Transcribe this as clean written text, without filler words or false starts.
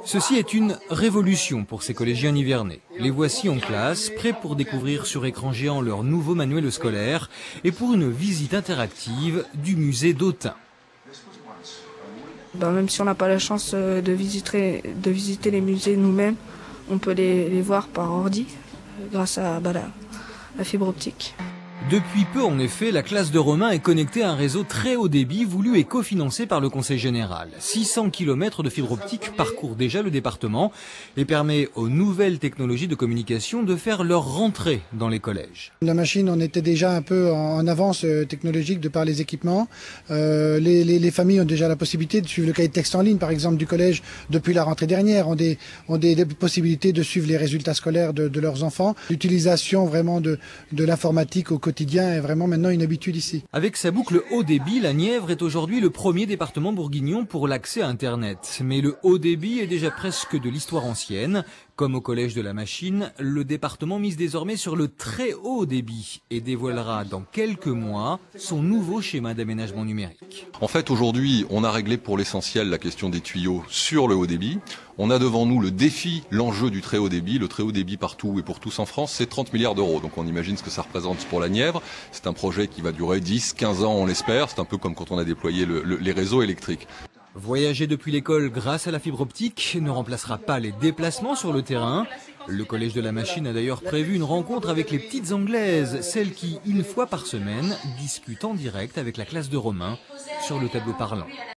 Ceci est une révolution pour ces collégiens nivernais. Les voici en classe, prêts pour découvrir sur écran géant leur nouveau manuel scolaire et pour une visite interactive du musée d'Autun. Même si on n'a pas la chance de visiter les musées nous-mêmes, on peut les voir par ordi grâce à la fibre optique. Depuis peu, en effet, la classe de Romain est connectée à un réseau très haut débit voulu et cofinancé par le Conseil général. 600 km de fibre optique parcourent déjà le département et permet aux nouvelles technologies de communication de faire leur rentrée dans les collèges. La machine, on était déjà un peu en avance technologique de par les équipements. Les familles ont déjà la possibilité de suivre le cahier de texte en ligne, par exemple, du collège depuis la rentrée dernière, ont des possibilités de suivre les résultats scolaires de leurs enfants. L'utilisation vraiment de l'informatique au quotidien est vraiment maintenant une habitude ici. Avec sa boucle haut débit, la Nièvre est aujourd'hui le premier département bourguignon pour l'accès à Internet. Mais le haut débit est déjà presque de l'histoire ancienne. Comme au collège de la Machine, le département mise désormais sur le très haut débit et dévoilera dans quelques mois son nouveau schéma d'aménagement numérique. En fait, aujourd'hui, on a réglé pour l'essentiel la question des tuyaux sur le haut débit. On a devant nous le défi, l'enjeu du très haut débit. Le très haut débit partout et pour tous en France, c'est 30 milliards d'euros. Donc on imagine ce que ça représente pour la Nièvre. C'est un projet qui va durer 10, 15 ans, on l'espère. C'est un peu comme quand on a déployé les réseaux électriques. Voyager depuis l'école grâce à la fibre optique ne remplacera pas les déplacements sur le terrain. Le collège de la Machine a d'ailleurs prévu une rencontre avec les petites Anglaises, celles qui, une fois par semaine, discutent en direct avec la classe de Romain sur le tableau parlant.